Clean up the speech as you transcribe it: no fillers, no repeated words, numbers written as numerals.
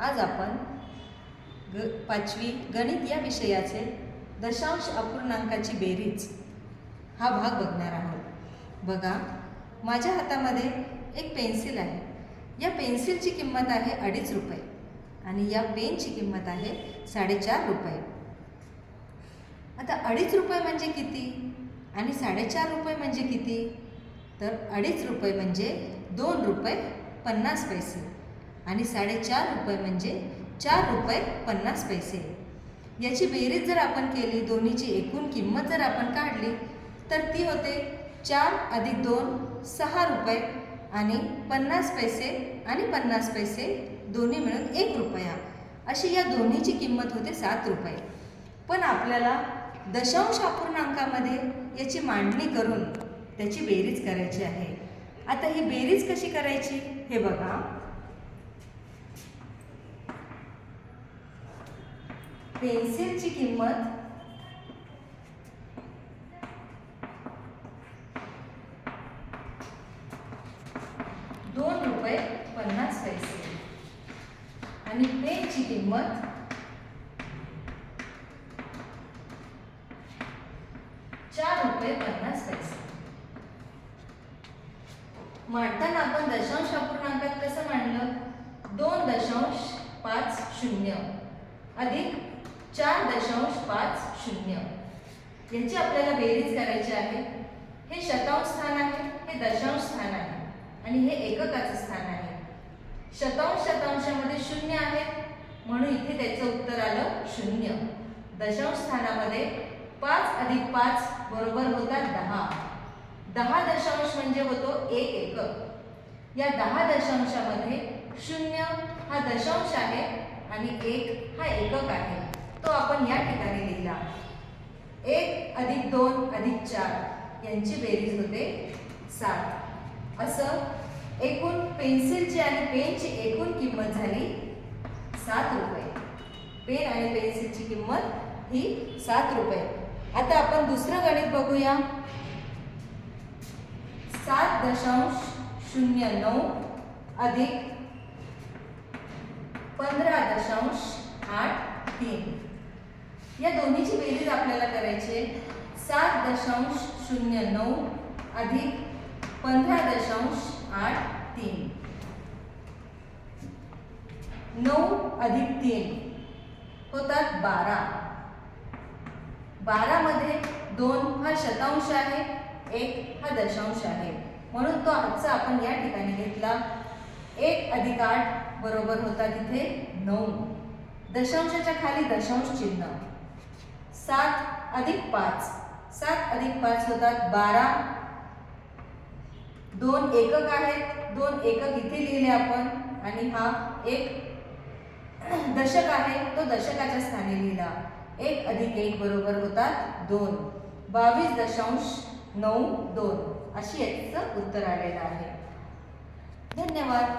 आज आपण पाचवी गणित या विषयाचे दशांश अपूर्णांकाची बेरीज हा भाग बघणार आहोत। बघा, माझ्या हातामध्ये एक पेन्सिल आहे। या पेन्सिलची किंमत आहे 2.5 रुपये आणि या पेनची किंमत आहे 4.5 रुपये। आता 2.5 रुपये म्हणजे किती आणि 4.5 रुपये म्हणजे किती? तर 2.5 रुपये म्हणजे 2 रुपये 50 पैसे आणि 4.5 रुपये म्हणजे 4 रुपये 50 पैसे। याची बेरीज जर आपण केली, दोन्हीची एकूण किंमत जर आपण काढली तर ती होते 4 + 2 6 रुपये आणि 50 पैसे आणि 50 पैसे दोन्ही मिळून 1 रुपया, अशी या दोन्हीची किंमत होते 7 रुपये। पण आपल्याला दशांश अपूर्णांकामध्ये याची मांडणी करून त्याची बेरीज करायची आहे। आता ही बेरीज कशी करायची हे बघा। पेन्सिलची किंमत 2 रुपये 50 पैसे आणि पेनची किंमत 4 रुपये 50 पैसे। मांडताना आपण दशांश अपूर्णांकात कसं मांडलं? 2.50 अधिक 4.50 यांची आपल्याला बेरीज करायची आहे। हे शतांश स्थान आहे, हे दशांश स्थान आहे आणि हे एककाचं स्थान आहे। शतांश शतांशामध्ये 0 आहे म्हणून इथे त्याचं उत्तर आलं 0। दशांश स्थानामध्ये 5 + 5 बरोबर होतात 10। 10 दशांश म्हणजे होतो 1 एकक। या 10 दशांशामध्ये 0 हा दशांश आहे आणि 1 हा एकक आहे, तो आपण या ठिकाणी लिहिला। 1 + 2 + 4 यांची बेरीज होते 7। असं एकूण पेन्सिलची आणि पेनची एकूण किंमत झाली 7 रुपये। पेन आणि पेन्सिलची किंमत ही 7 रुपये। आता आपण दुसरं गणित बघूया। 7.09 अधिक 15.83 या दोन्हीची बेरीज आपल्याला करायची आहे। 7.09 अधिक 15.83 9 + 3 होतात 12। 12 मध्ये 2 हा शतांश आहे, 1 हा दशांश आहे म्हणून तो आजचा आपण या ठिकाणी घेतला। 1 + 8 बरोबर होता तिथे 9। दशांशाच्या खाली दशांश चिन्ह। 7 + 5 7 + 5 होतात 12। 2 एकक आहेत, 2 एकक इथे लिहिले आपण आणि हा एक दशक आहे, तो दशकाच्या स्थानी लिहिला। 1 + 1 बरोबर होतात 2। 22.92 अशी याचं उत्तर आलेलं आहे। धन्यवाद।